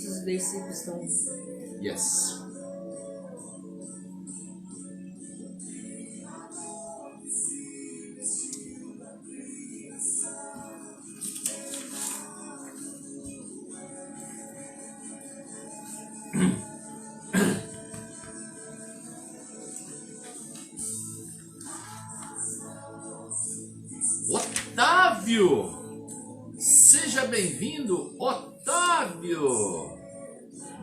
os versículos estão... Yes. Otávio! Seja bem-vindo, Otávio!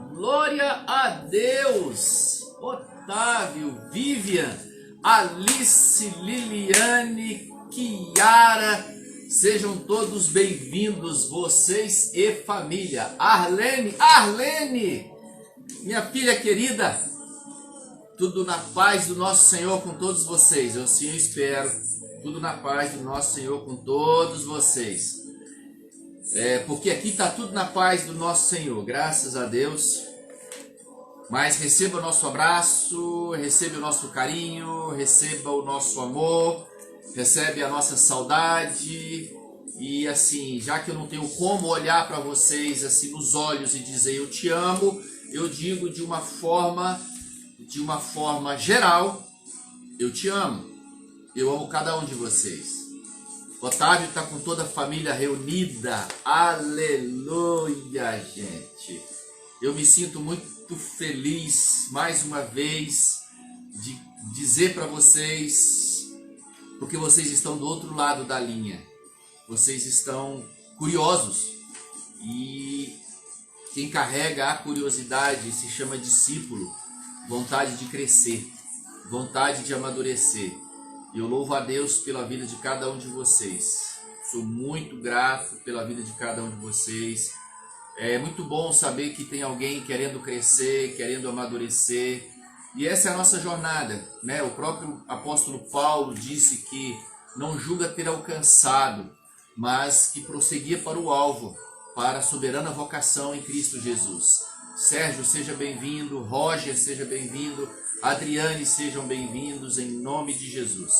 Glória a Deus! Otávio, Vivian, Alice, Liliane, Kiara, sejam todos bem-vindos, vocês e família. Arlene, minha filha querida, tudo na paz do nosso Senhor com todos vocês, eu sim espero. Tudo na paz do nosso Senhor com todos vocês. Porque aqui está tudo na paz do nosso Senhor, graças a Deus. Mas receba o nosso abraço, receba o nosso carinho, receba o nosso amor, recebe a nossa saudade. E assim, já que eu não tenho como olhar para vocês assim nos olhos e dizer eu te amo, eu digo de uma forma geral, eu te amo. Eu amo cada um de vocês. Otávio está com toda a família reunida. Aleluia, gente. Eu me sinto muito feliz, mais uma vez, de dizer para vocês, porque vocês estão do outro lado da linha. Vocês estão curiosos. E quem carrega a curiosidade se chama discípulo. Vontade de crescer, vontade de amadurecer. E eu louvo a Deus pela vida de cada um de vocês. Sou muito grato pela vida de cada um de vocês. É muito bom saber que tem alguém querendo crescer, querendo amadurecer. E essa é a nossa jornada, né? O próprio apóstolo Paulo disse que não julga ter alcançado, mas que prosseguia para o alvo, para a soberana vocação em Cristo Jesus. Sérgio, seja bem-vindo. Roger, seja bem-vindo. Adriane, sejam bem-vindos em nome de Jesus.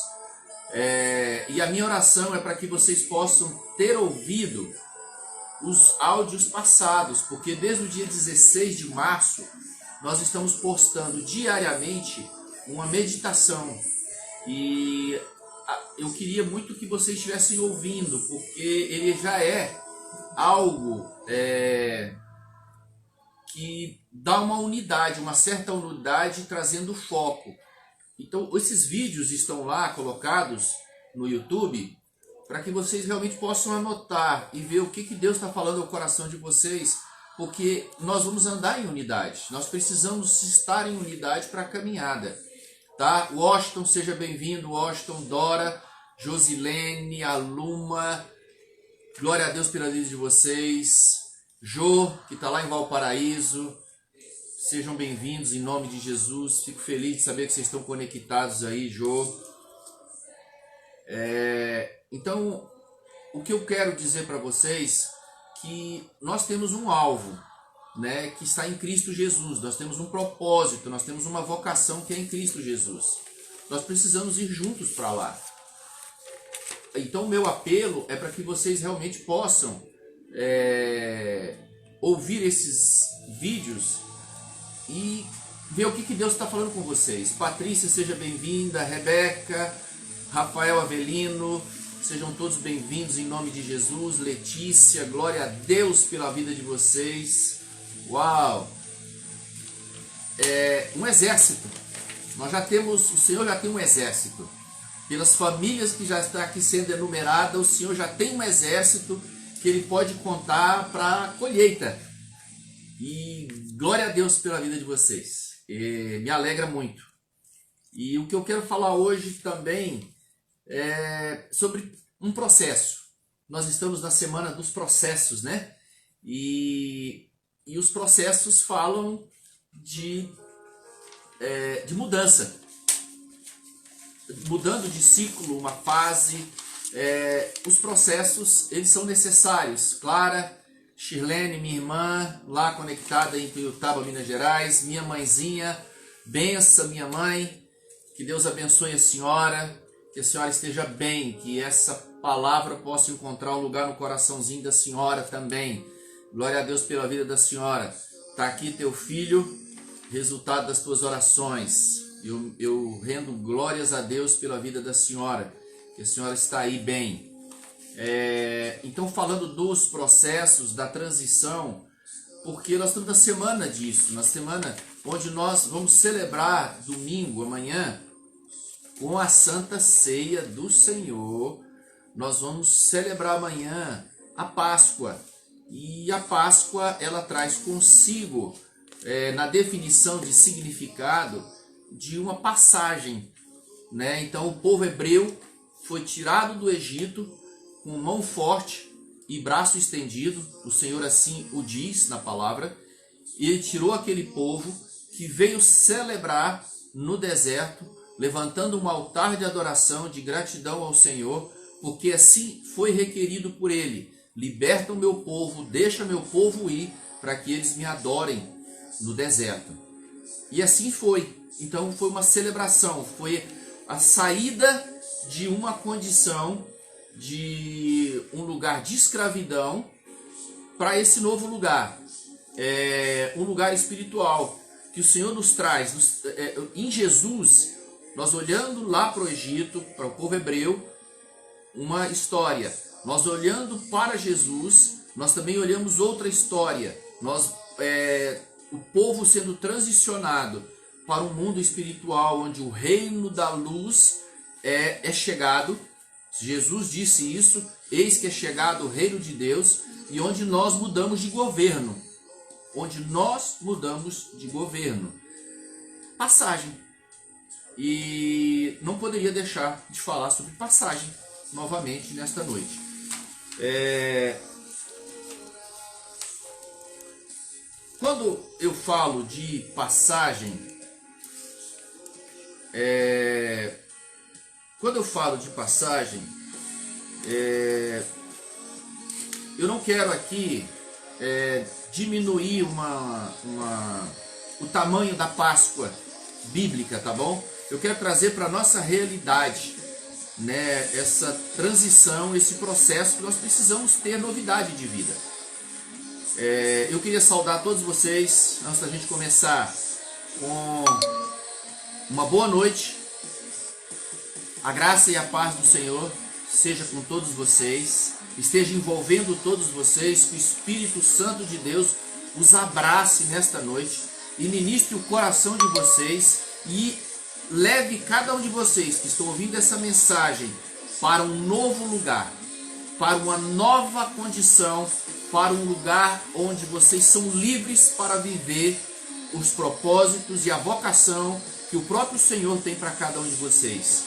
E a minha oração é para que vocês possam ter ouvido os áudios passados, porque desde o dia 16 de março nós estamos postando diariamente uma meditação. E eu queria muito que vocês estivessem ouvindo, porque ele já é algo que dá uma unidade, uma certa unidade, trazendo foco. Então, esses vídeos estão lá colocados no YouTube para que vocês realmente possam anotar e ver o que Deus está falando ao coração de vocês, porque nós vamos andar em unidade. Nós precisamos estar em unidade para a caminhada. Tá? Washington, seja bem-vindo. Washington, Dora, Josilene, Aluma, glória a Deus pela vida de vocês. Jô, que está lá em Valparaíso, sejam bem-vindos em nome de Jesus. Fico feliz de saber que vocês estão conectados aí, Jô. Então, o que eu quero dizer para vocês que nós temos um alvo, né, que está em Cristo Jesus. Nós temos um propósito, nós temos uma vocação que é em Cristo Jesus. Nós precisamos ir juntos para lá. Então, o meu apelo é para que vocês realmente possam ouvir esses vídeos e ver o que Deus está falando com vocês. Patrícia, seja bem-vinda. Rebeca, Rafael Avelino, sejam todos bem-vindos em nome de Jesus. Letícia, glória a Deus pela vida de vocês. Uau! Um exército. Nós já temos, o Senhor já tem um exército. Pelas famílias que já está aqui sendo enumerada, o Senhor já tem um exército que Ele pode contar para a colheita. E glória a Deus pela vida de vocês. Me alegra muito. E o que eu quero falar hoje também é sobre um processo. Nós estamos na semana dos processos, né? E os processos falam de mudança. Mudando de ciclo, uma fase. Os processos, eles são necessários. Clara, Shirlene, minha irmã, lá conectada em Tuiutaba, Minas Gerais. Minha mãezinha, benção minha mãe. Que Deus abençoe a senhora. Que a senhora esteja bem. Que essa palavra possa encontrar um lugar no coraçãozinho da senhora também. Glória a Deus pela vida da senhora. Está aqui teu filho, resultado das tuas orações. Eu rendo glórias a Deus pela vida da senhora, que a senhora está aí bem. Então, falando dos processos, da transição, porque nós estamos na semana disso, na semana onde nós vamos celebrar domingo, amanhã, com a Santa Ceia do Senhor. Nós vamos celebrar amanhã a Páscoa. E a Páscoa, ela traz consigo, na definição de significado, de uma passagem, né? Então o povo hebreu foi tirado do Egito com mão forte e braço estendido, o Senhor assim o diz na palavra, e ele tirou aquele povo que veio celebrar no deserto, levantando um altar de adoração, de gratidão ao Senhor, porque assim foi requerido por ele. Liberta o meu povo, deixa meu povo ir, para que eles me adorem no deserto. E assim foi. Então foi uma celebração, foi a saída de uma condição, de um lugar de escravidão, para esse novo lugar. Um lugar espiritual, que o Senhor nos traz. Em Jesus, nós olhando lá para o Egito, para o povo hebreu, uma história. Nós olhando para Jesus, nós também olhamos outra história. O povo sendo transicionado para um mundo espiritual, onde o reino da luz é chegado. Jesus disse isso: eis que é chegado o reino de Deus, e onde nós mudamos de governo. Passagem. E não poderia deixar de falar sobre passagem novamente nesta noite. Quando eu falo de passagem, eu não quero aqui diminuir o tamanho da Páscoa bíblica, tá bom? Eu quero trazer para a nossa realidade, né, essa transição, esse processo que nós precisamos ter novidade de vida. Eu queria saudar todos vocês, antes da gente começar, com uma boa noite. A graça e a paz do Senhor seja com todos vocês, esteja envolvendo todos vocês, que o Espírito Santo de Deus os abrace nesta noite e ministre o coração de vocês e leve cada um de vocês que estão ouvindo essa mensagem para um novo lugar, para uma nova condição, para um lugar onde vocês são livres para viver os propósitos e a vocação que o próprio Senhor tem para cada um de vocês.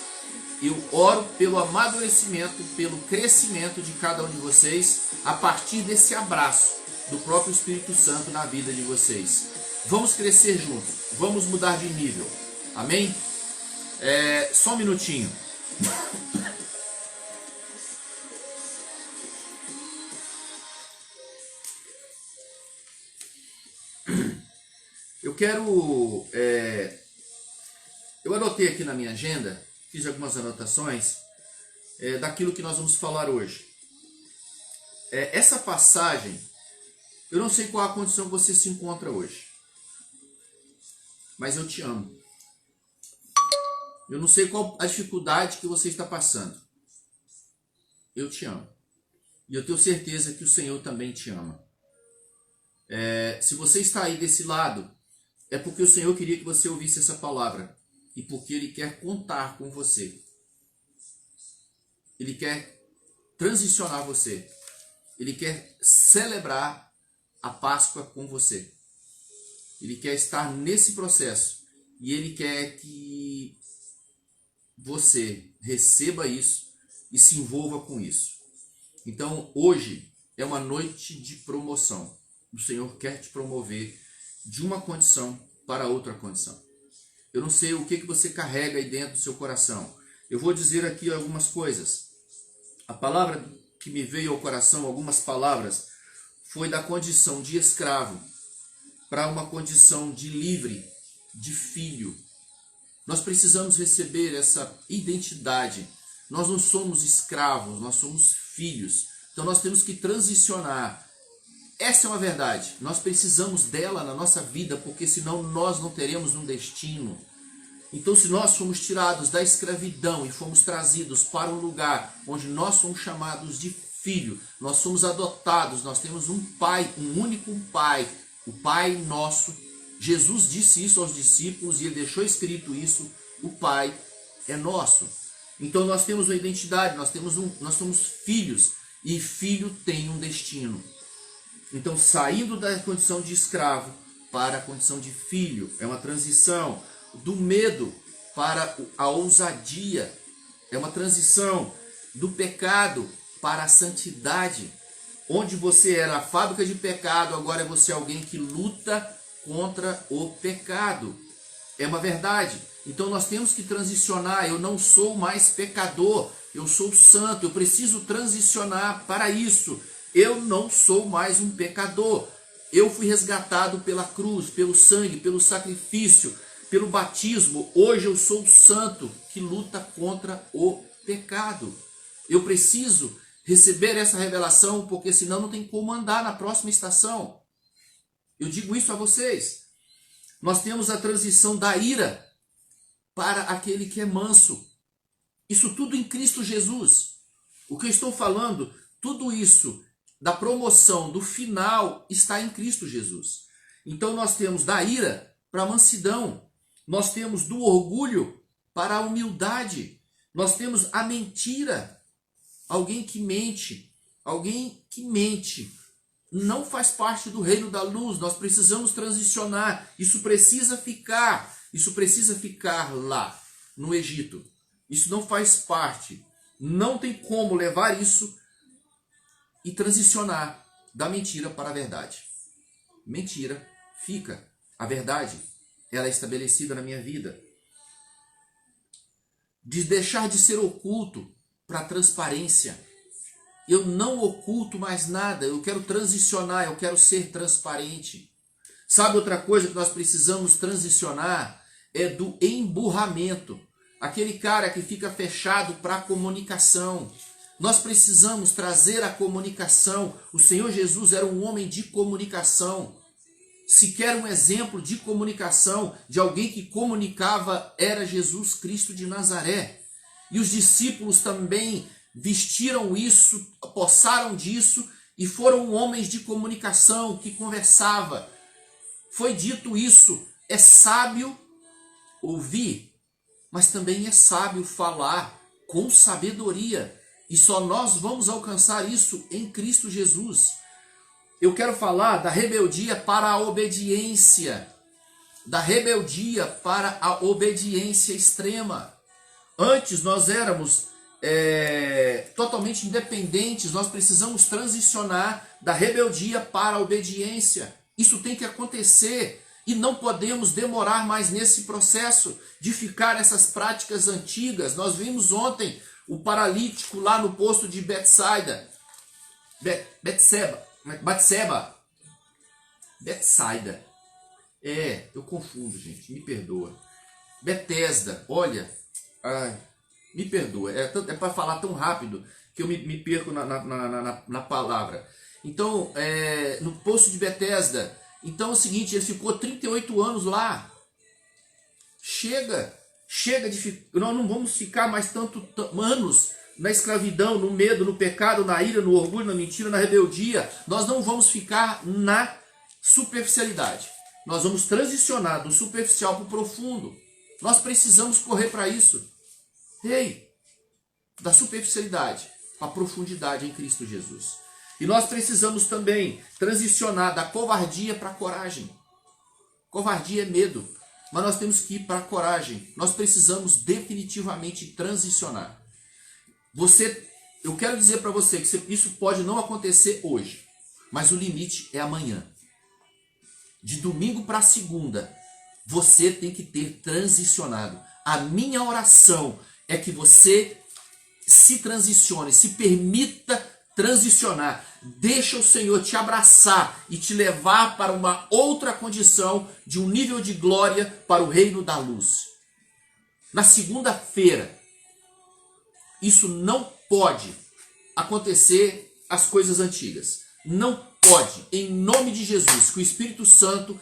Eu oro pelo amadurecimento, pelo crescimento de cada um de vocês, a partir desse abraço do próprio Espírito Santo na vida de vocês. Vamos crescer juntos, vamos mudar de nível. Amém? Só um minutinho. Eu anotei aqui na minha agenda, fiz algumas anotações daquilo que nós vamos falar hoje. Essa passagem, eu não sei qual a condição que você se encontra hoje, mas eu te amo. Eu não sei qual a dificuldade que você está passando. Eu te amo. E eu tenho certeza que o Senhor também te ama. Se você está aí desse lado, é porque o Senhor queria que você ouvisse essa palavra. E porque Ele quer contar com você. Ele quer transicionar você. Ele quer celebrar a Páscoa com você. Ele quer estar nesse processo. E Ele quer que você receba isso e se envolva com isso. Então, hoje é uma noite de promoção. O Senhor quer te promover de uma condição para outra condição. Eu não sei o que você carrega aí dentro do seu coração. Eu vou dizer aqui algumas coisas. A palavra que me veio ao coração, algumas palavras, foi da condição de escravo para uma condição de livre, de filho. Nós precisamos receber essa identidade. Nós não somos escravos, nós somos filhos. Então nós temos que transicionar essa é uma verdade. Nós precisamos dela na nossa vida, porque senão nós não teremos um destino. Então, se nós fomos tirados da escravidão e fomos trazidos para um lugar onde nós somos chamados de filho, nós somos adotados, nós temos um pai, um único pai, o Pai nosso. Jesus disse isso aos discípulos e ele deixou escrito isso: o Pai é nosso. Então nós temos uma identidade, nós somos filhos, e filho tem um destino. Então, saindo da condição de escravo para a condição de filho, é uma transição. Do medo para a ousadia, é uma transição. Do pecado para a santidade. Onde você era a fábrica de pecado, agora é você alguém que luta contra o pecado. É uma verdade. Então nós temos que transicionar. Eu não sou mais pecador, eu sou santo. Eu preciso transicionar para isso. Eu não sou mais um pecador. Eu fui resgatado pela cruz, pelo sangue, pelo sacrifício, pelo batismo. Hoje eu sou santo que luta contra o pecado. Eu preciso receber essa revelação, porque senão não tem como andar na próxima estação. Eu digo isso a vocês. Nós temos a transição da ira para aquele que é manso. Isso tudo em Cristo Jesus. O que eu estou falando, tudo isso da promoção, do final, está em Cristo Jesus. Então nós temos da ira para a mansidão. Nós temos do orgulho para a humildade. Nós temos a mentira. Alguém que mente não faz parte do reino da luz. Nós precisamos transicionar. Isso precisa ficar lá no Egito. Isso não faz parte. Não tem como levar isso e transicionar da mentira para a verdade. Mentira fica. A verdade, ela é estabelecida na minha vida. De deixar de ser oculto para a transparência. Eu não oculto mais nada, eu quero transicionar, eu quero ser transparente. Sabe outra coisa que nós precisamos transicionar? É do emburramento. Aquele cara que fica fechado para a comunicação. Nós precisamos trazer a comunicação. O Senhor Jesus era um homem de comunicação. Se quer um exemplo de comunicação, de alguém que comunicava, era Jesus Cristo de Nazaré. E os discípulos também vestiram isso, possaram disso e foram homens de comunicação que conversava. Foi dito isso, é sábio ouvir, mas também é sábio falar com sabedoria. E só nós vamos alcançar isso em Cristo Jesus. Eu quero falar da rebeldia para a obediência. Da rebeldia para a obediência extrema. Antes nós éramos totalmente independentes, nós precisamos transicionar da rebeldia para a obediência. Isso tem que acontecer e não podemos demorar mais nesse processo de ficar essas práticas antigas. Nós vimos ontem o paralítico lá no poço de Betsaida. Betsaida. Eu confundo, gente, me perdoa. Betesda, olha, me perdoa, é para falar tão rápido que eu me perco na palavra. Então, no poço de Betesda, então é o seguinte, ele ficou 38 anos lá. Chega nós não vamos ficar mais anos na escravidão, no medo, no pecado, na ira, no orgulho, na mentira, na rebeldia. Nós não vamos ficar na superficialidade. Nós vamos transicionar do superficial para o profundo. Nós precisamos correr para isso. Da superficialidade para a profundidade em Cristo Jesus. E nós precisamos também transicionar da covardia para a coragem. Covardia é medo, mas nós temos que ir para a coragem. Nós precisamos definitivamente transicionar. Eu quero dizer para você que isso pode não acontecer hoje, mas o limite é amanhã. De domingo para segunda, você tem que ter transicionado. A minha oração é que você se transicione, se permita transicionar. Deixa o Senhor te abraçar e te levar para uma outra condição, de um nível de glória para o reino da luz. Na segunda-feira, isso não pode acontecer as coisas antigas. Não pode, em nome de Jesus, que o Espírito Santo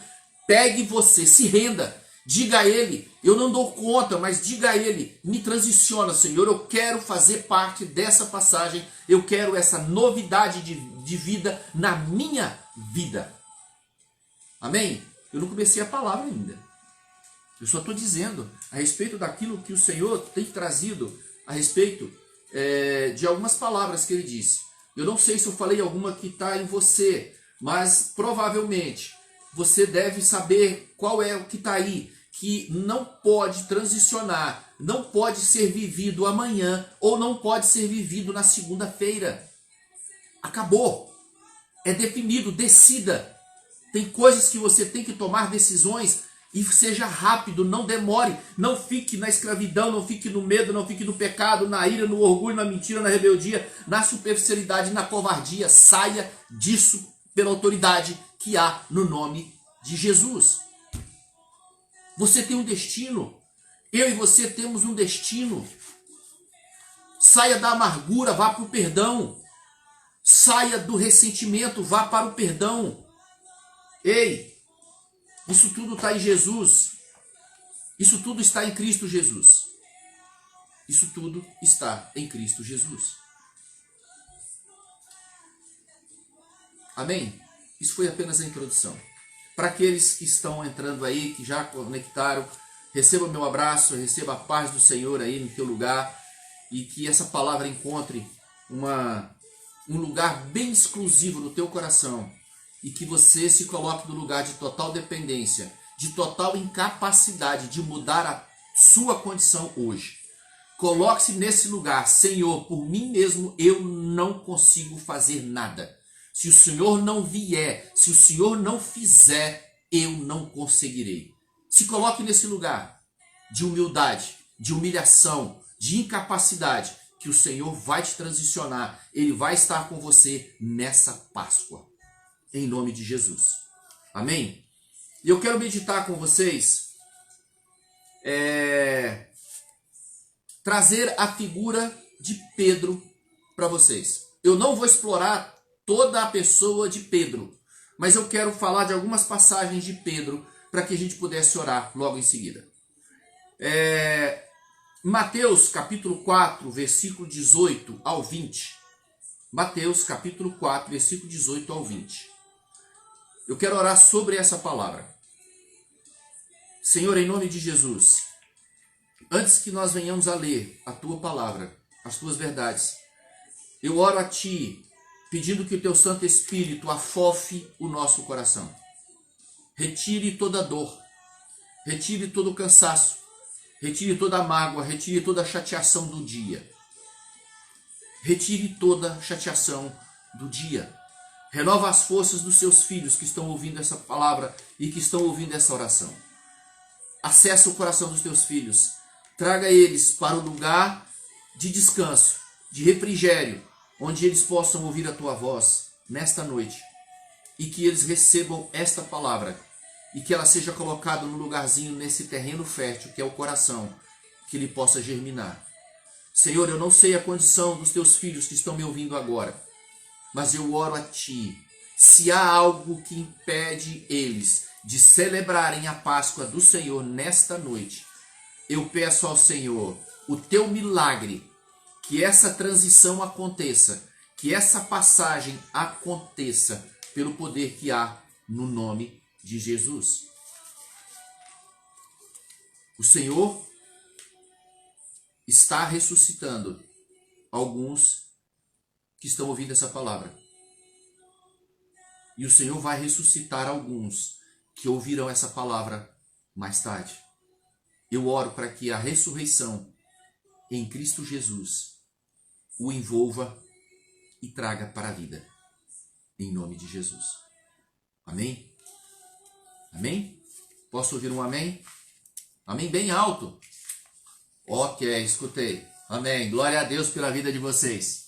pegue você, se renda, diga a Ele, eu não dou conta, mas diga a Ele, me transiciona, Senhor, eu quero fazer parte dessa passagem, eu quero essa novidade de vida na minha vida. Amém? Eu não comecei a palavra ainda. Eu só estou dizendo a respeito daquilo que o Senhor tem trazido, a respeito de algumas palavras que Ele disse. Eu não sei se eu falei alguma que está em você, mas provavelmente você deve saber qual é o que está aí, que não pode transicionar, não pode ser vivido amanhã ou não pode ser vivido na segunda-feira. Acabou. É definido, decida. Tem coisas que você tem que tomar decisões e seja rápido, não demore, não fique na escravidão, não fique no medo, não fique no pecado, na ira, no orgulho, na mentira, na rebeldia, na superficialidade, na covardia. Saia disso pela autoridade que há no nome de Jesus. Você tem um destino, eu e você temos um destino. Saia da amargura, vá para o perdão. Saia do ressentimento, vá para o perdão. Ei, isso tudo está em Jesus. Isso tudo está em Cristo Jesus. Isso tudo está em Cristo Jesus. Amém? Isso foi apenas a introdução. Para aqueles que estão entrando aí, que já conectaram, receba o meu abraço, receba a paz do Senhor aí no teu lugar e que essa palavra encontre um lugar bem exclusivo no teu coração e que você se coloque no lugar de total dependência, de total incapacidade de mudar a sua condição hoje. Coloque-se nesse lugar: Senhor, por mim mesmo eu não consigo fazer nada. Se o Senhor não vier, se o Senhor não fizer, eu não conseguirei. Se coloque nesse lugar de humildade, de humilhação, de incapacidade, que o Senhor vai te transicionar. Ele vai estar com você nessa Páscoa. Em nome de Jesus. Amém? E eu quero meditar com vocês, trazer a figura de Pedro para vocês. Eu não vou explorar toda a pessoa de Pedro, mas eu quero falar de algumas passagens de Pedro para que a gente pudesse orar logo em seguida. Mateus capítulo 4, versículo 18 ao 20. Mateus capítulo 4, versículo 18 ao 20. Eu quero orar sobre essa palavra. Senhor, em nome de Jesus, antes que nós venhamos a ler a tua palavra, as tuas verdades, eu oro a ti, pedindo que o teu Santo Espírito afofe o nosso coração. Retire toda dor, retire todo o cansaço, retire toda a mágoa, retire toda a chateação do dia. Retire toda a chateação do dia. Renova as forças dos seus filhos que estão ouvindo essa palavra e que estão ouvindo essa oração. Acessa o coração dos teus filhos. Traga eles para o lugar de descanso, de refrigério, onde eles possam ouvir a tua voz nesta noite. E que eles recebam esta palavra. E que ela seja colocada no lugarzinho, nesse terreno fértil que é o coração, que ele possa germinar. Senhor, eu não sei a condição dos teus filhos que estão me ouvindo agora, mas eu oro a ti. Se há algo que impede eles de celebrarem a Páscoa do Senhor nesta noite, eu peço ao Senhor o teu milagre, que essa transição aconteça, que essa passagem aconteça pelo poder que há no nome de Jesus. O Senhor está ressuscitando alguns que estão ouvindo essa palavra. E o Senhor vai ressuscitar alguns que ouvirão essa palavra mais tarde. Eu oro para que a ressurreição em Cristo Jesus o envolva e traga para a vida. Em nome de Jesus. Amém? Amém? Posso ouvir um amém? Amém bem alto. Ok, escutei. Amém. Glória a Deus pela vida de vocês.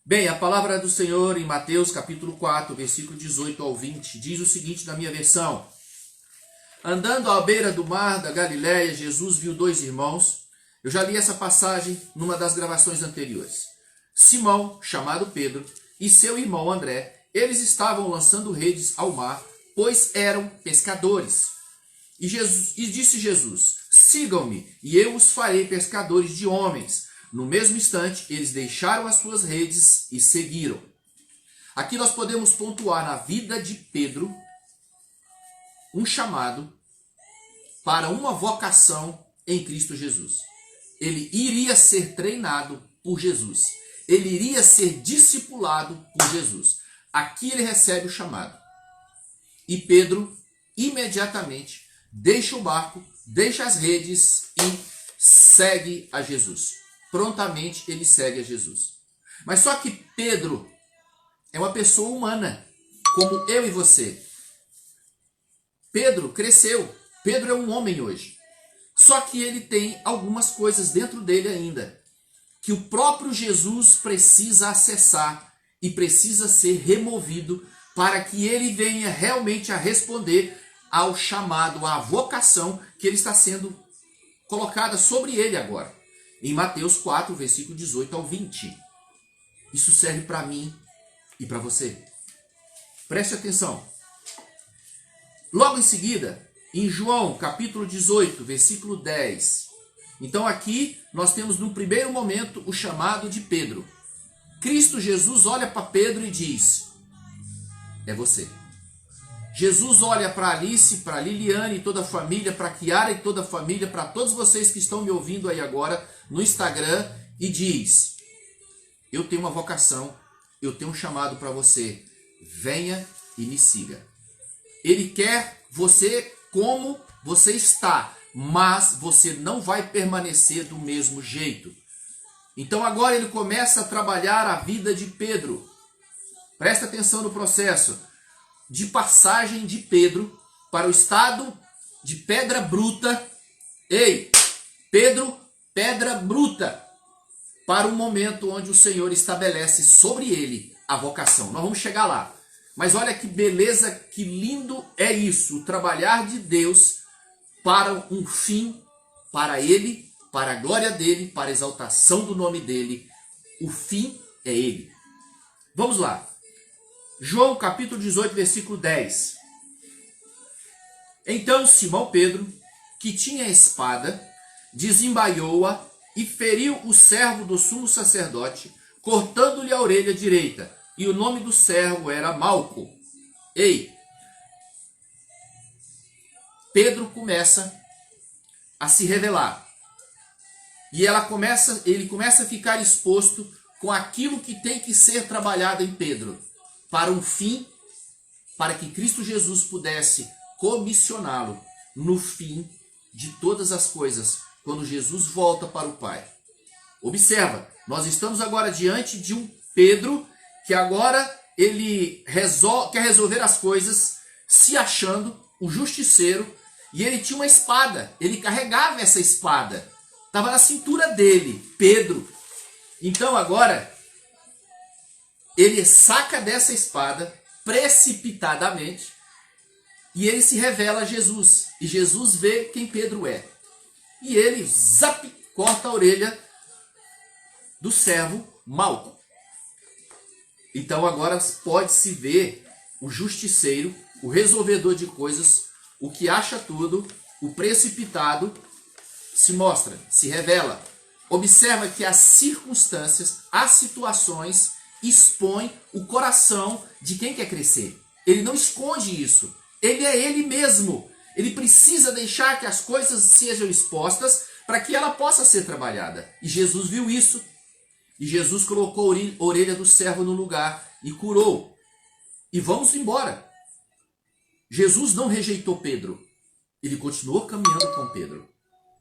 Bem, a palavra do Senhor em Mateus capítulo 4, versículo 18 ao 20, diz o seguinte na minha versão. Andando à beira do mar da Galileia, Jesus viu dois irmãos. Eu já li essa passagem numa das gravações anteriores. Simão, chamado Pedro, e seu irmão André, eles estavam lançando redes ao mar, pois eram pescadores. E disse Jesus: sigam-me, e eu os farei pescadores de homens. No mesmo instante, eles deixaram as suas redes e seguiram. Aqui nós podemos pontuar na vida de Pedro um chamado para uma vocação em Cristo Jesus. Ele iria ser treinado por Jesus. Ele iria ser discipulado por Jesus. Aqui ele recebe o chamado. E Pedro imediatamente deixa o barco, deixa as redes e segue a Jesus. Prontamente ele segue a Jesus. Mas só que Pedro é uma pessoa humana, como eu e você. Pedro cresceu. Pedro é um homem hoje. Só que ele tem algumas coisas dentro dele ainda, que o próprio Jesus precisa acessar e precisa ser removido para que ele venha realmente a responder ao chamado, à vocação que ele está sendo colocada sobre ele agora. Em Mateus 4, versículo 18 ao 20. Isso serve para mim e para você. Preste atenção. Logo em seguida, em João, capítulo 18, versículo 10. Então aqui nós temos no primeiro momento o chamado de Pedro. Cristo Jesus olha para Pedro e diz: é você. Jesus olha para Alice, para Liliane e toda a família, para Kiara e toda a família, para todos vocês que estão me ouvindo aí agora no Instagram e diz: eu tenho uma vocação, eu tenho um chamado para você. Venha e me siga. Ele quer você como você está, mas você não vai permanecer do mesmo jeito. Então agora ele começa a trabalhar a vida de Pedro. Presta atenção no processo de passagem de Pedro para o estado de pedra bruta. Ei, Pedro, pedra bruta, para o momento onde o Senhor estabelece sobre ele a vocação. Nós vamos chegar lá. Mas olha que beleza, que lindo é isso, o trabalhar de Deus para um fim, para ele, para a glória dele, para a exaltação do nome dele. O fim é ele. Vamos lá. João capítulo 18, versículo 10. Então Simão Pedro, que tinha a espada, desembaiou-a e feriu o servo do sumo sacerdote, cortando-lhe a orelha direita. E o nome do servo era Malco. Ei, Pedro começa a se revelar. E ele começa a ficar exposto com aquilo que tem que ser trabalhado em Pedro, para um fim, para que Cristo Jesus pudesse comissioná-lo no fim de todas as coisas, quando Jesus volta para o Pai. Observa, nós estamos agora diante de um Pedro que agora ele quer resolver as coisas se achando o justiceiro, e ele tinha uma espada, ele carregava essa espada, estava na cintura dele, Pedro. Então agora ele saca dessa espada precipitadamente e ele se revela a Jesus, e Jesus vê quem Pedro é, e ele corta a orelha do servo Malco. Então agora pode-se ver o justiceiro, o resolvedor de coisas, o que acha tudo, o precipitado, se mostra, se revela. Observa que as circunstâncias, as situações expõem o coração de quem quer crescer. Ele não esconde isso. Ele é ele mesmo. Ele precisa deixar que as coisas sejam expostas para que ela possa ser trabalhada. E Jesus viu isso. E Jesus colocou a orelha do servo no lugar e curou. E vamos embora. Jesus não rejeitou Pedro. Ele continuou caminhando com Pedro.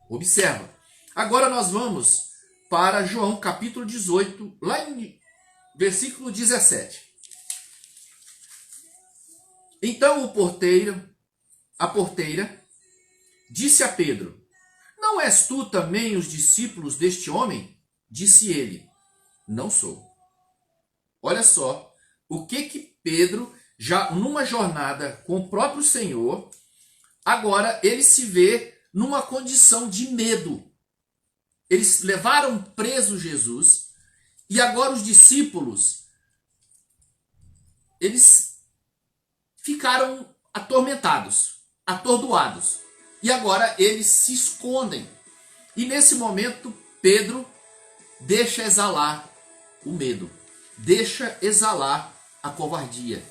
Observa. Agora nós vamos para João capítulo 18, lá em versículo 17. Então a porteira, disse a Pedro: não és tu também os discípulos deste homem? Disse ele: não sou. Olha só o que Pedro, já numa jornada com o próprio Senhor, agora ele se vê numa condição de medo. Eles levaram preso Jesus e agora os discípulos, eles ficaram atormentados, atordoados. E agora eles se escondem. E nesse momento, Pedro deixa exalar o medo, deixa exalar a covardia.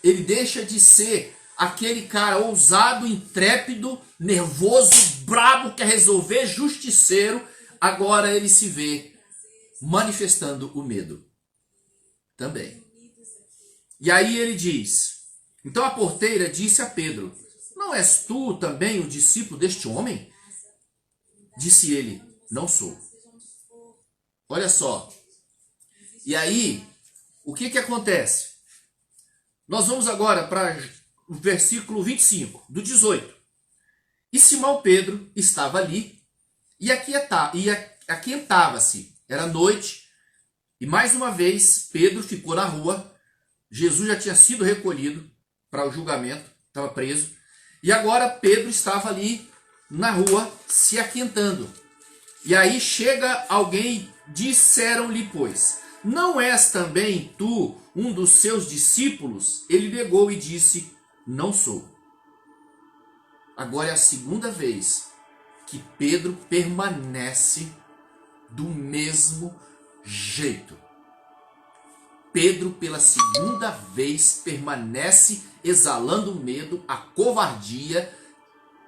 Ele deixa de ser aquele cara ousado, intrépido, nervoso, brabo, quer resolver, justiceiro. Agora ele se vê manifestando o medo também. E aí ele diz: então a porteira disse a Pedro: não és tu também o discípulo deste homem? Disse ele: não sou. Olha só. E aí, o que acontece? Nós vamos agora para o versículo 25, do 18. E Simão Pedro estava ali e aquentava-se. Era noite e mais uma vez Pedro ficou na rua. Jesus já tinha sido recolhido para o julgamento, estava preso. E agora Pedro estava ali na rua se aquentando. E aí chega alguém, disseram-lhe, pois, não és também tu um dos seus discípulos? Ele negou e disse: não sou. Agora é a segunda vez que Pedro permanece do mesmo jeito. Pedro, pela segunda vez, permanece exalando o medo, a covardia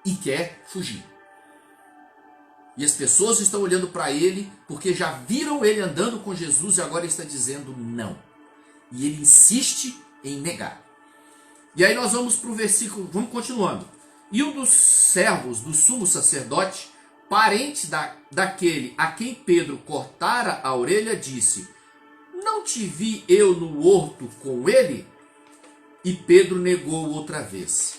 e quer fugir. E as pessoas estão olhando para ele porque já viram ele andando com Jesus e agora ele está dizendo não. E ele insiste em negar. E aí nós vamos para o versículo, vamos continuando. E um dos servos do sumo sacerdote, parente daquele a quem Pedro cortara a orelha, disse: não te vi eu no horto com ele? E Pedro negou outra vez.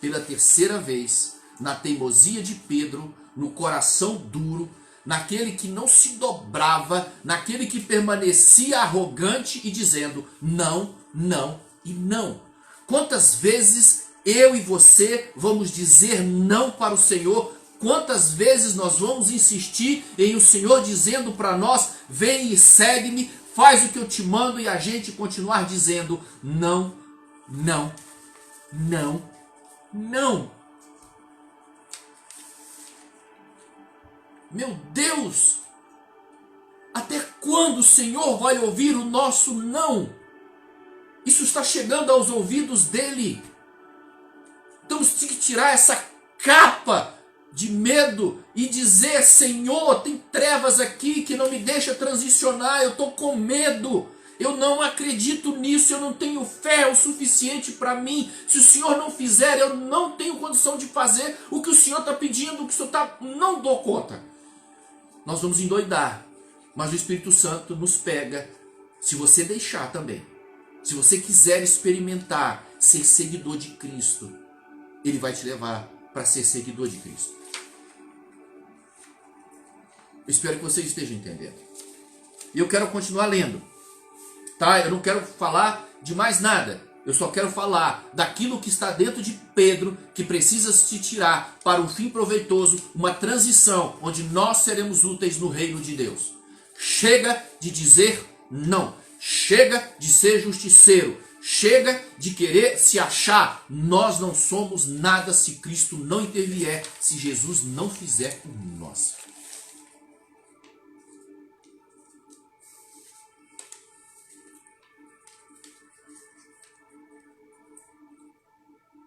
Pela terceira vez, na teimosia de Pedro, no coração duro, naquele que não se dobrava, naquele que permanecia arrogante e dizendo não, não e não. Quantas vezes eu e você vamos dizer não para o Senhor? Quantas vezes nós vamos insistir em o Senhor dizendo para nós: vem e segue-me, faz o que eu te mando, e a gente continuar dizendo não, não, não, não. Meu Deus! Até quando o Senhor vai ouvir o nosso não? Isso está chegando aos ouvidos dele. Então temos que tirar essa capa de medo e dizer: Senhor, tem trevas aqui que não me deixa transicionar, eu estou com medo, eu não acredito nisso, eu não tenho fé o suficiente para mim. Se o Senhor não fizer, eu não tenho condição de fazer o que o Senhor está pedindo, o que o Senhor está... não dou conta. Nós vamos endoidar, mas o Espírito Santo nos pega, se você deixar também. Se você quiser experimentar ser seguidor de Cristo, Ele vai te levar para ser seguidor de Cristo. Eu espero que vocês estejam entendendo. E eu quero continuar lendo. Tá? Eu não quero falar de mais nada. Eu só quero falar daquilo que está dentro de Pedro, que precisa se tirar para um fim proveitoso, uma transição, onde nós seremos úteis no reino de Deus. Chega de dizer não. Chega de ser justiceiro. Chega de querer se achar. Nós não somos nada se Cristo não intervier, se Jesus não fizer por nós.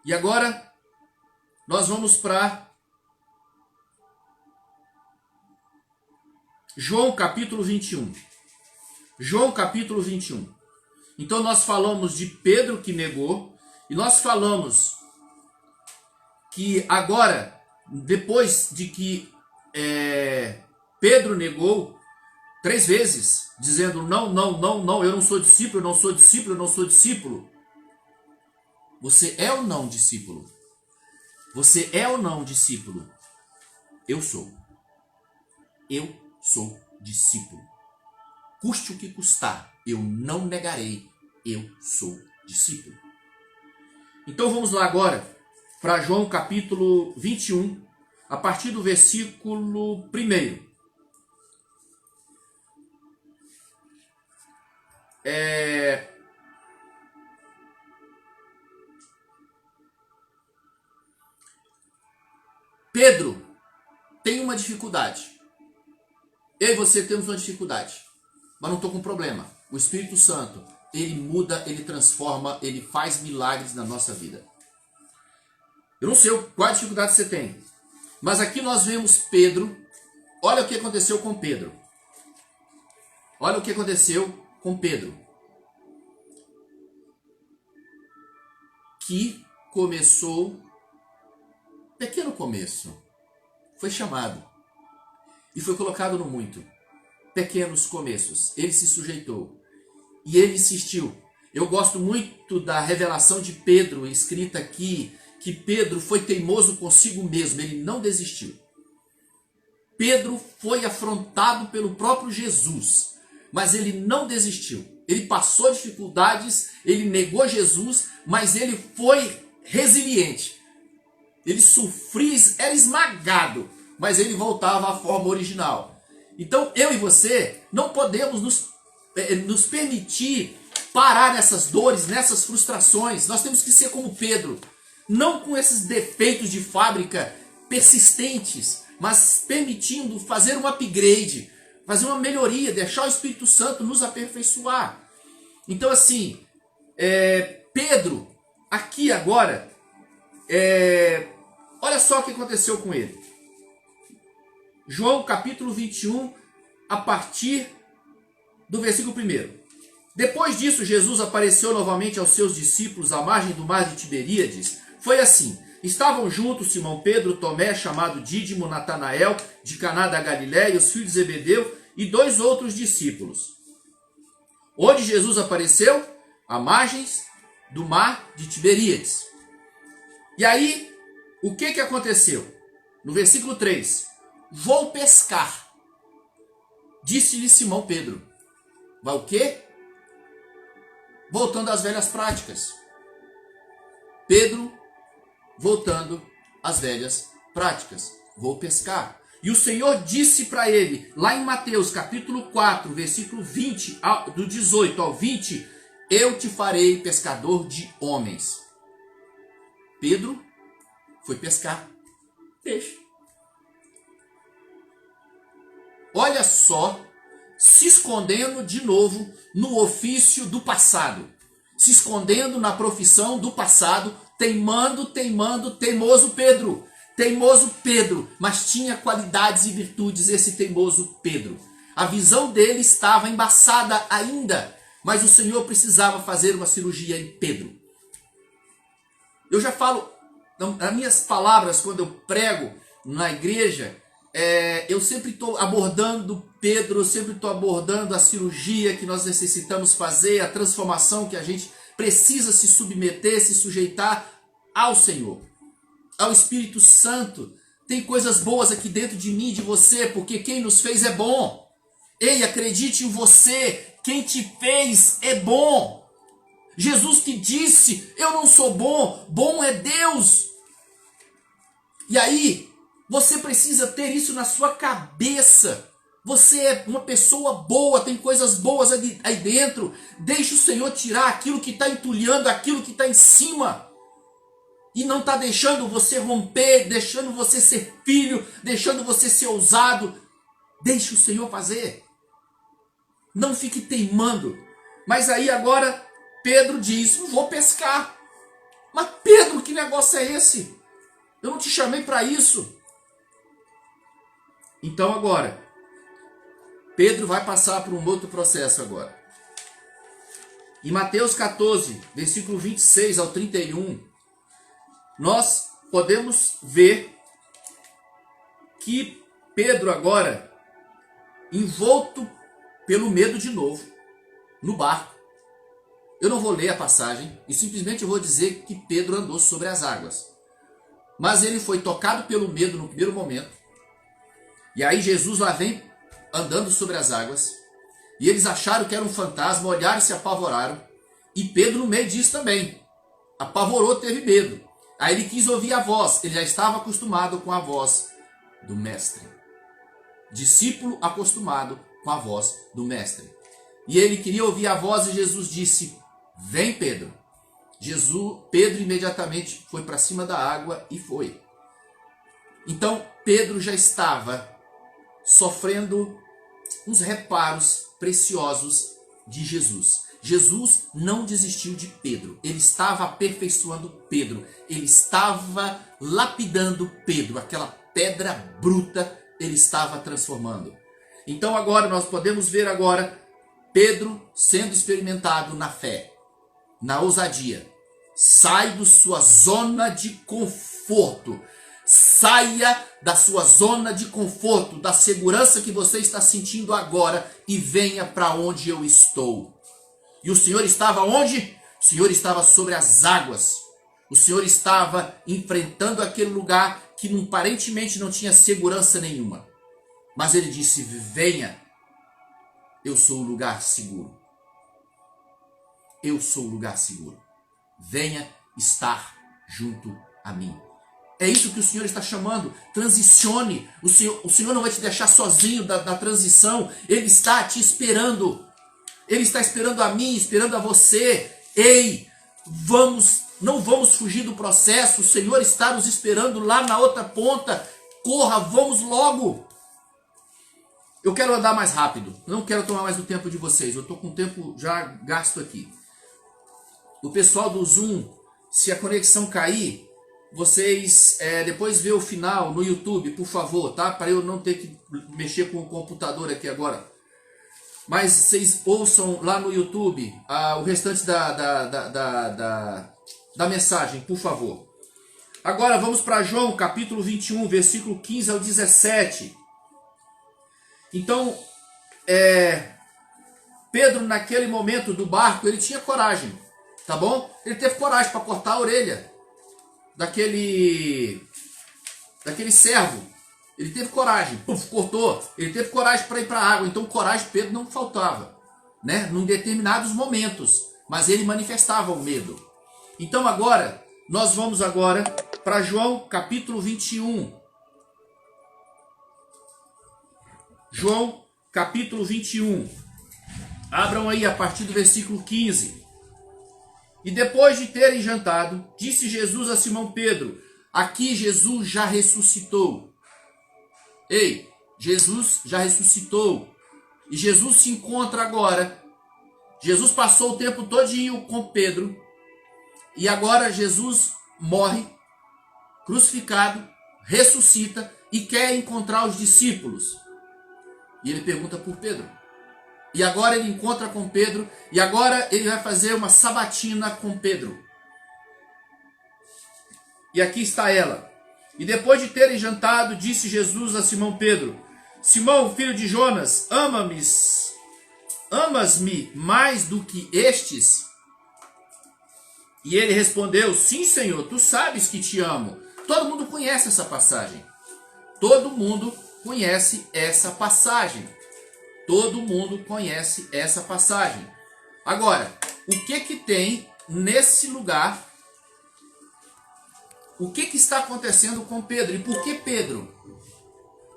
E agora, nós vamos para João capítulo 21. João capítulo 21. Então nós falamos de Pedro que negou, e nós falamos que agora, depois de que Pedro negou 3 vezes, dizendo não, não, não, não, eu não sou discípulo, eu não sou discípulo, eu não sou discípulo. Você é ou não discípulo? Você é ou não discípulo? Eu sou. Eu sou discípulo. Custe o que custar, eu não negarei. Eu sou discípulo. Então vamos lá agora para João capítulo 21, a partir do versículo 1. dificuldade. Eu e você temos uma dificuldade, mas não estou com problema. O Espírito Santo, ele muda, ele transforma, ele faz milagres na nossa vida. Eu não sei qual a dificuldade você tem, mas aqui nós vemos Pedro. Olha o que aconteceu com Pedro. Olha o que aconteceu com Pedro. Que começou, pequeno começo, foi chamado e foi colocado no muito. Pequenos começos. Ele se sujeitou e ele insistiu. Eu gosto muito da revelação de Pedro, escrita aqui, que Pedro foi teimoso consigo mesmo, ele não desistiu. Pedro foi afrontado pelo próprio Jesus, mas ele não desistiu. Ele passou dificuldades, ele negou Jesus, mas ele foi resiliente. Ele sofria, era esmagado, mas ele voltava à forma original. Então eu e você não podemos nos permitir parar nessas dores, nessas frustrações. Nós temos que ser como Pedro, não com esses defeitos de fábrica persistentes, mas permitindo fazer um upgrade, fazer uma melhoria, deixar o Espírito Santo nos aperfeiçoar. Então assim, Pedro, aqui agora, olha só o que aconteceu com ele. João capítulo 21, a partir do versículo 1. Depois disso, Jesus apareceu novamente aos seus discípulos à margem do mar de Tiberíades. Foi assim: estavam juntos Simão Pedro, Tomé, chamado Dídimo, Natanael, de Caná da Galiléia, os filhos de Zebedeu, e 2 outros discípulos. Onde Jesus apareceu? À margens do mar de Tiberíades. E aí, o que aconteceu? No versículo 3. Vou pescar. Disse-lhe Simão Pedro. Vai o quê? Voltando às velhas práticas. Pedro voltando às velhas práticas. Vou pescar. E o Senhor disse para ele, lá em Mateus capítulo 4, versículo 20, do 18 ao 20, eu te farei pescador de homens. Pedro foi pescar peixe. Olha só, se escondendo de novo no ofício do passado. Se escondendo na profissão do passado, teimoso Pedro. Teimoso Pedro, mas tinha qualidades e virtudes esse teimoso Pedro. A visão dele estava embaçada ainda, mas o Senhor precisava fazer uma cirurgia em Pedro. Eu já falo, nas minhas palavras, quando eu prego na igreja, eu sempre estou abordando Pedro, eu sempre estou abordando a cirurgia que nós necessitamos fazer, a transformação que a gente precisa se submeter, se sujeitar ao Senhor, ao Espírito Santo. Tem coisas boas aqui dentro de mim, de você, porque quem nos fez é bom. Ei, acredite em você, quem te fez é bom. Jesus que disse, eu não sou bom, bom é Deus. E aí, você precisa ter isso na sua cabeça. Você é uma pessoa boa, tem coisas boas aí dentro. Deixe o Senhor tirar aquilo que está entulhando, aquilo que está em cima. E não está deixando você romper, deixando você ser filho, deixando você ser ousado. Deixe o Senhor fazer. Não fique teimando. Mas aí agora Pedro diz, vou pescar. Mas Pedro, que negócio é esse? Eu não te chamei para isso. Então agora, Pedro vai passar por um outro processo agora. Em Mateus 14, versículo 26 ao 31, nós podemos ver que Pedro agora, envolto pelo medo de novo, no barco. Eu não vou ler a passagem e simplesmente eu vou dizer que Pedro andou sobre as águas. Mas ele foi tocado pelo medo no primeiro momento. E aí Jesus lá vem andando sobre as águas. E eles acharam que era um fantasma, olharam e se apavoraram. E Pedro no meio disso também. Apavorou, teve medo. Aí ele quis ouvir a voz. Ele já estava acostumado com a voz do mestre. Discípulo acostumado com a voz do mestre. E ele queria ouvir a voz e Jesus disse, vem Pedro. Pedro imediatamente foi para cima da água e foi. Então Pedro já estava sofrendo uns reparos preciosos de Jesus. Jesus não desistiu de Pedro. Ele estava aperfeiçoando Pedro. Ele estava lapidando Pedro. Aquela pedra bruta ele estava transformando. Então agora nós podemos ver agora Pedro sendo experimentado na fé, na ousadia. Sai da sua zona de conforto. Saia da sua zona de conforto, da segurança que você está sentindo agora e venha para onde eu estou. E o Senhor estava onde? O Senhor estava sobre as águas. O Senhor estava enfrentando aquele lugar que aparentemente não tinha segurança nenhuma. Mas ele disse: venha, eu sou o lugar seguro. Eu sou o lugar seguro. Venha estar junto a mim. É isso que o Senhor está chamando. Transicione. O Senhor não vai te deixar sozinho na transição. Ele está te esperando. Ele está esperando a mim, esperando a você. Ei, não vamos fugir do processo. O Senhor está nos esperando lá na outra ponta. Corra, vamos logo. Eu quero andar mais rápido. Não quero tomar mais o tempo de vocês. Eu estou com o tempo já gasto aqui. O pessoal do Zoom, se a conexão cair, vocês depois vê o final no YouTube, por favor, tá? Para eu não ter que mexer com o computador aqui agora. Mas vocês ouçam lá no YouTube o restante da mensagem, por favor. Agora vamos para João, capítulo 21, versículo 15 ao 17. Então, Pedro, naquele momento do barco, ele tinha coragem, tá bom? Ele teve coragem para cortar a orelha daquele servo. Ele teve coragem, cortou. Ele teve coragem para ir para a água. Então coragem de Pedro não faltava, né? Em determinados momentos, mas ele manifestava o medo. Então agora, nós vamos agora para João capítulo 21. João capítulo 21. Abram aí a partir do versículo 15. E depois de terem jantado, disse Jesus a Simão Pedro: aqui Jesus já ressuscitou. Ei, Jesus já ressuscitou. E Jesus se encontra agora. Jesus passou o tempo todinho com Pedro. E agora Jesus morre, crucificado, ressuscita e quer encontrar os discípulos. E ele pergunta por Pedro. E agora ele encontra com Pedro. E agora ele vai fazer uma sabatina com Pedro. E aqui está ela. E depois de terem jantado, disse Jesus a Simão Pedro: Simão, filho de Jonas, amas-me mais do que estes? E ele respondeu: sim, Senhor, tu sabes que te amo. Todo mundo conhece essa passagem. Todo mundo conhece essa passagem. Todo mundo conhece essa passagem. Agora, o que tem nesse lugar? O que está acontecendo com Pedro? E por que Pedro?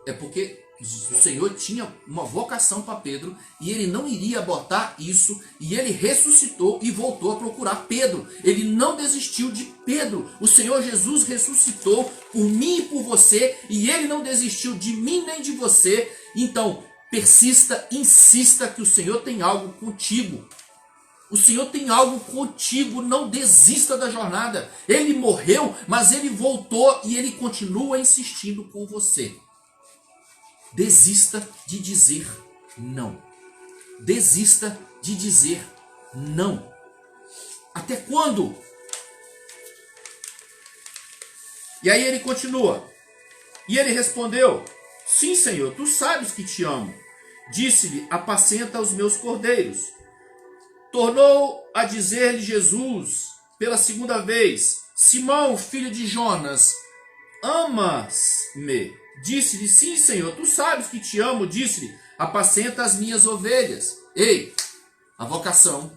É porque o Senhor tinha uma vocação para Pedro e ele não iria abortar isso, e ele ressuscitou e voltou a procurar Pedro. Ele não desistiu de Pedro. O Senhor Jesus ressuscitou por mim e por você, e ele não desistiu de mim nem de você. Então, persista, insista que o Senhor tem algo contigo. O Senhor tem algo contigo, não desista da jornada. Ele morreu, mas ele voltou e ele continua insistindo com você. Desista de dizer não. Desista de dizer não. Até quando? E aí ele continua. E ele respondeu: sim, Senhor, tu sabes que te amo. Disse-lhe: apacenta os meus cordeiros. Tornou a dizer-lhe Jesus pela segunda vez: Simão, filho de Jonas, amas-me? Disse-lhe: sim, Senhor, tu sabes que te amo. Disse-lhe: apacenta as minhas ovelhas. Ei, a vocação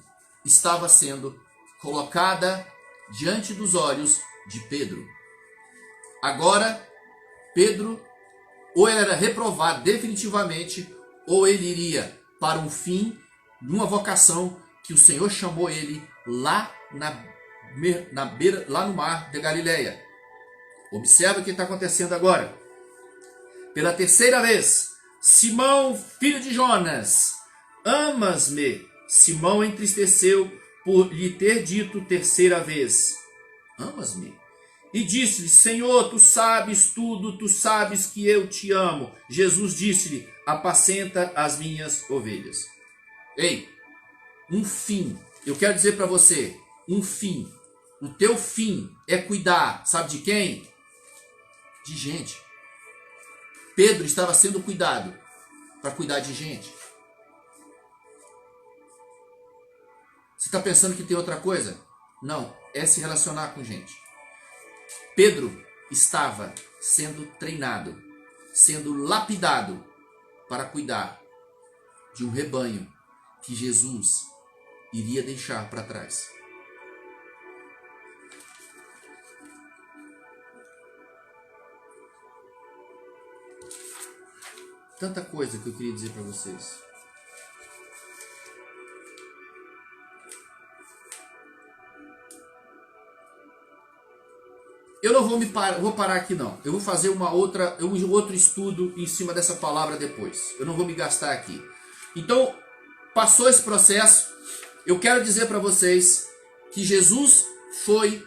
estava sendo colocada diante dos olhos de Pedro. Agora, Pedro, ou ele era reprovado definitivamente, ou ele iria para um fim, numa vocação que o Senhor chamou ele lá na beira, lá no mar da Galileia. Observe o que está acontecendo agora. Pela terceira vez, Simão, filho de Jonas, amas-me? Simão entristeceu por lhe ter dito terceira vez: amas-me? E disse-lhe: Senhor, tu sabes tudo, tu sabes que eu te amo. Jesus disse-lhe: apacenta as minhas ovelhas. Ei, um fim. Eu quero dizer para você, um fim. O teu fim é cuidar, sabe de quem? De gente. Pedro estava sendo cuidado para cuidar de gente. Você está pensando que tem outra coisa? Não, é se relacionar com gente. Pedro estava sendo treinado, sendo lapidado para cuidar de um rebanho que Jesus iria deixar para trás. Tanta coisa que eu queria dizer para vocês. Eu não vou parar aqui não. Eu vou fazer um outro estudo em cima dessa palavra depois. Eu não vou me gastar aqui. Então, passou esse processo. Eu quero dizer para vocês que Jesus foi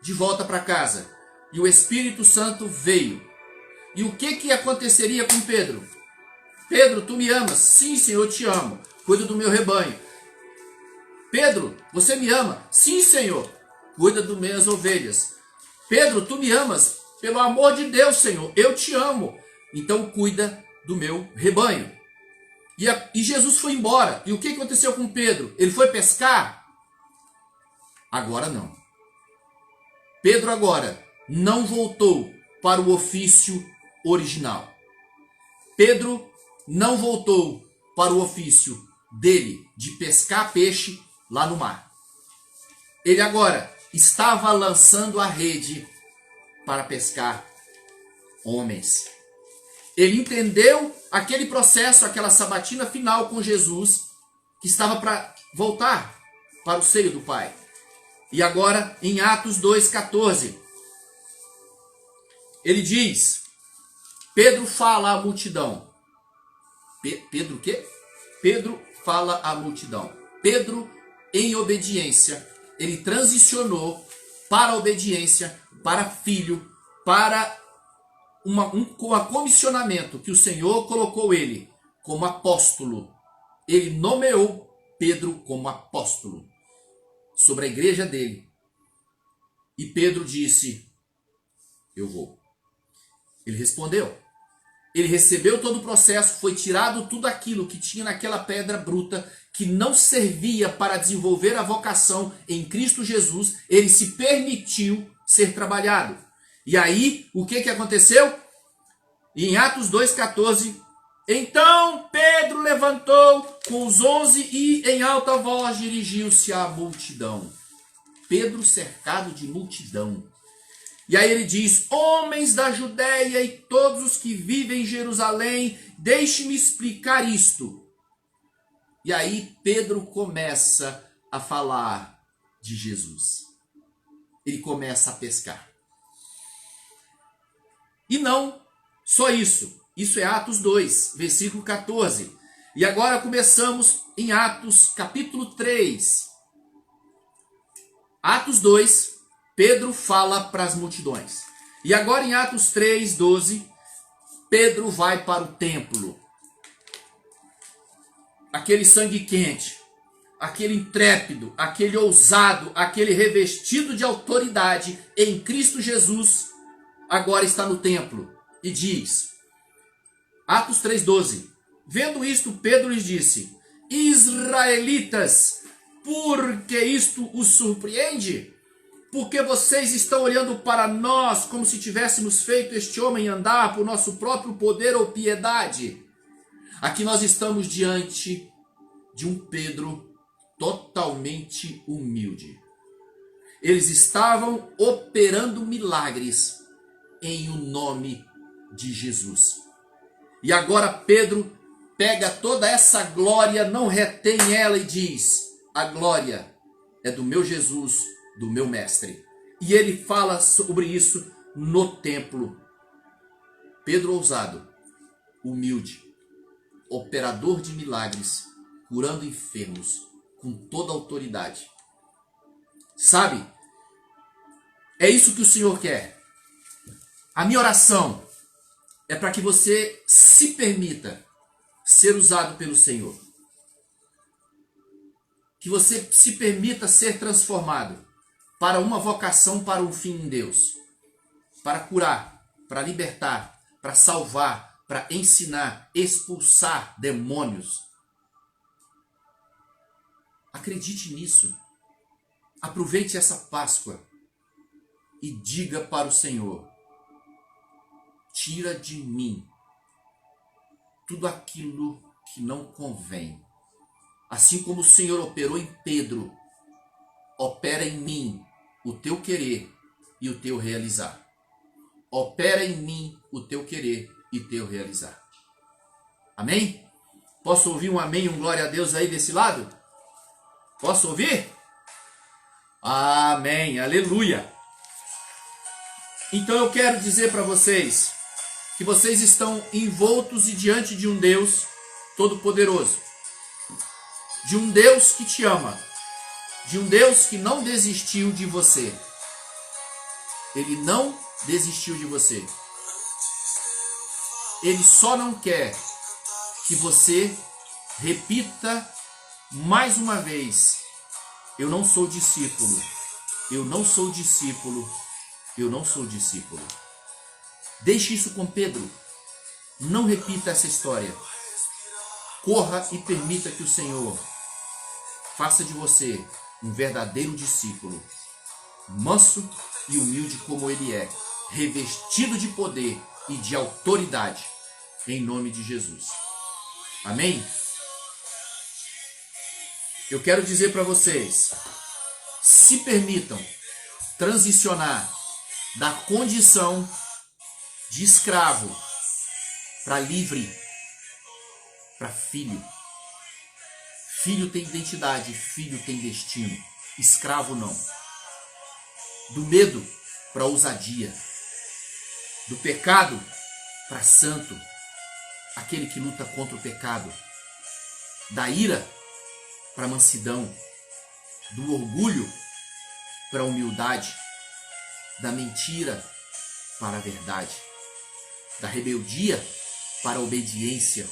de volta para casa. E o Espírito Santo veio. E o que aconteceria com Pedro? Pedro, tu me amas? Sim, Senhor, eu te amo. Cuida do meu rebanho. Pedro, você me ama? Sim, Senhor. Cuida das minhas ovelhas. Pedro, tu me amas? Pelo amor de Deus, Senhor, eu te amo. Então cuida do meu rebanho. E Jesus foi embora. E o que aconteceu com Pedro? Ele foi pescar? Agora não. Pedro agora não voltou para o ofício original. Pedro não voltou para o ofício dele de pescar peixe lá no mar. Ele agora estava lançando a rede para pescar homens. Ele entendeu aquele processo, aquela sabatina final com Jesus, que estava para voltar para o seio do Pai. E agora, em Atos 2,14, ele diz, Pedro fala à multidão. Pedro o quê? Pedro fala à multidão. Pedro, em obediência, ele transicionou para a obediência, para filho, para um comissionamento que o Senhor colocou ele como apóstolo. Ele nomeou Pedro como apóstolo sobre a igreja dele. E Pedro disse, eu vou. Ele respondeu. Ele recebeu todo o processo, foi tirado tudo aquilo que tinha naquela pedra bruta, que não servia para desenvolver a vocação em Cristo Jesus. Ele se permitiu ser trabalhado. E aí, o que aconteceu? Em Atos 2,14, então Pedro levantou com os 11 e em alta voz dirigiu-se à multidão. Pedro cercado de multidão. E aí ele diz, homens da Judéia e todos os que vivem em Jerusalém, deixe-me explicar isto. E aí Pedro começa a falar de Jesus. Ele começa a pescar. E não só isso. Isso é Atos 2, versículo 14. E agora começamos em Atos capítulo 3. Atos 2, Pedro fala para as multidões. E agora em Atos 3, 12, Pedro vai para o templo. Aquele sangue quente, aquele intrépido, aquele ousado, aquele revestido de autoridade em Cristo Jesus, agora está no templo e diz, Atos 3,12, vendo isto, Pedro lhes disse, israelitas, por que isto os surpreende? Porque vocês estão olhando para nós como se tivéssemos feito este homem andar por nosso próprio poder ou piedade? Aqui nós estamos diante de um Pedro totalmente humilde. Eles estavam operando milagres em o nome de Jesus. E agora Pedro pega toda essa glória, não retém ela e diz, a glória é do meu Jesus, do meu mestre. E ele fala sobre isso no templo. Pedro ousado, humilde, operador de milagres, curando enfermos com toda a autoridade. Sabe? É isso que o Senhor quer. A minha oração é para que você se permita ser usado pelo Senhor. Que você se permita ser transformado para uma vocação, para um fim em Deus. Para curar, para libertar, para salvar, para ensinar, expulsar demônios. Acredite nisso. Aproveite essa Páscoa e diga para o Senhor: tira de mim tudo aquilo que não convém. Assim como o Senhor operou em Pedro, opera em mim o teu querer e o teu realizar. Opera em mim o teu querer e o teu realizar. Amém? Posso ouvir um amém, um glória a Deus aí desse lado? Posso ouvir? Amém, aleluia. Então eu quero dizer para vocês que vocês estão envoltos e diante de um Deus todo-poderoso, de um Deus que te ama, de um Deus que não desistiu de você. Ele não desistiu de você. Ele só não quer que você repita mais uma vez: eu não sou discípulo, eu não sou discípulo, eu não sou discípulo. Deixe isso com Pedro. Não repita essa história. Corra e permita que o Senhor faça de você um verdadeiro discípulo, manso e humilde como ele é, revestido de poder e de autoridade, em nome de Jesus. Amém? Eu quero dizer para vocês: se permitam transicionar da condição de escravo para livre, para filho. Filho tem identidade, filho tem destino, escravo não. Do medo para ousadia, do pecado para santo, aquele que luta contra o pecado, da ira para mansidão, do orgulho para a humildade, da mentira para a verdade, da rebeldia para a obediência,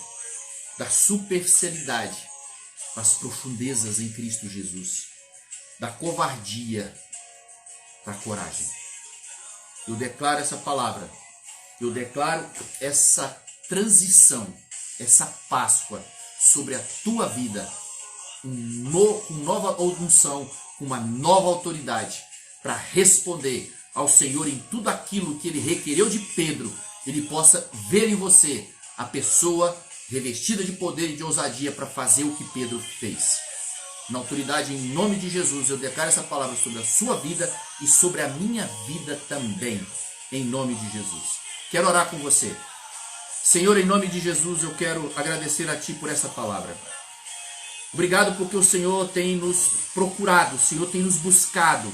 da superficialidade para as profundezas em Cristo Jesus, da covardia para a coragem. Eu declaro essa palavra, eu declaro essa transição, essa Páscoa sobre a tua vida, com nova unção, com uma nova autoridade, para responder ao Senhor em tudo aquilo que Ele requereu de Pedro, Ele possa ver em você a pessoa revestida de poder e de ousadia para fazer o que Pedro fez. Na autoridade, em nome de Jesus, eu declaro essa palavra sobre a sua vida e sobre a minha vida também, em nome de Jesus. Quero orar com você. Senhor, em nome de Jesus, eu quero agradecer a Ti por essa palavra. Obrigado porque o Senhor tem nos procurado, o Senhor tem nos buscado.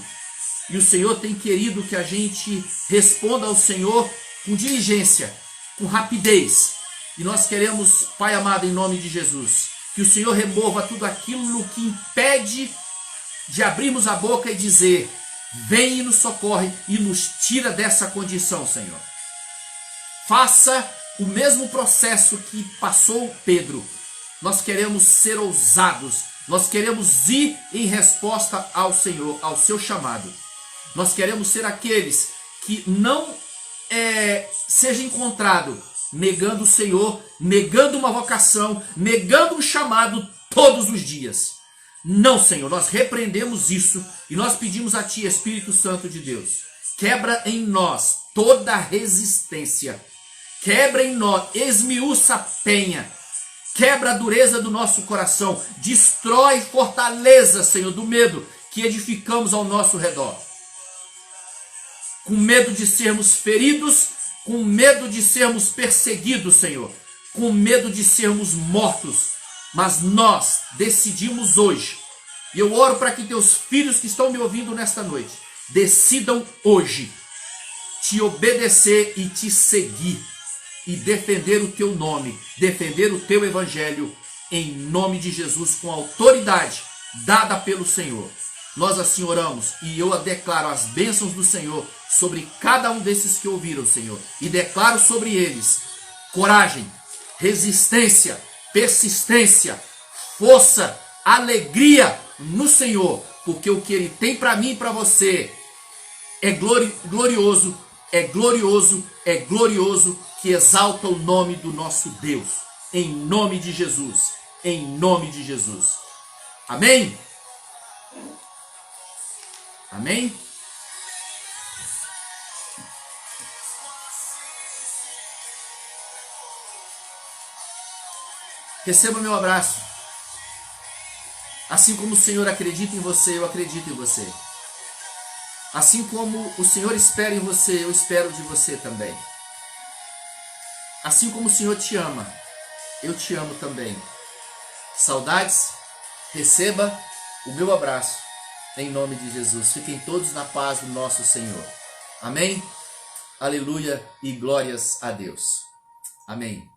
E o Senhor tem querido que a gente responda ao Senhor com diligência, com rapidez. E nós queremos, Pai amado, em nome de Jesus, que o Senhor remova tudo aquilo que impede de abrirmos a boca e dizer: vem e nos socorre e nos tira dessa condição, Senhor. Faça o mesmo processo que passou Pedro. Nós queremos ser ousados, nós queremos ir em resposta ao Senhor, ao seu chamado. Nós queremos ser aqueles que não seja encontrado negando o Senhor, negando uma vocação, negando um chamado todos os dias. Não, Senhor, nós repreendemos isso e nós pedimos a Ti, Espírito Santo de Deus, quebra em nós toda resistência, quebra em nós, esmiuça a penha, quebra a dureza do nosso coração, destrói fortaleza, Senhor, do medo que edificamos ao nosso redor. Com medo de sermos feridos, com medo de sermos perseguidos, Senhor, com medo de sermos mortos, mas nós decidimos hoje, e eu oro para que teus filhos que estão me ouvindo nesta noite, decidam hoje te obedecer e te seguir, e defender o teu nome, defender o teu evangelho, em nome de Jesus, com autoridade dada pelo Senhor. Nós assim oramos e eu declaro as bênçãos do Senhor sobre cada um desses que ouviram, Senhor. E declaro sobre eles coragem, resistência, persistência, força, alegria no Senhor. Porque o que Ele tem para mim e para você é glorioso, é glorioso, é glorioso, que exalta o nome do nosso Deus. Em nome de Jesus. Em nome de Jesus. Amém? Amém? Receba meu abraço. Assim como o Senhor acredita em você, eu acredito em você. Assim como o Senhor espera em você, eu espero de você também. Assim como o Senhor te ama, eu te amo também. Saudades, receba o meu abraço, em nome de Jesus. Fiquem todos na paz do nosso Senhor. Amém? Aleluia e glórias a Deus. Amém.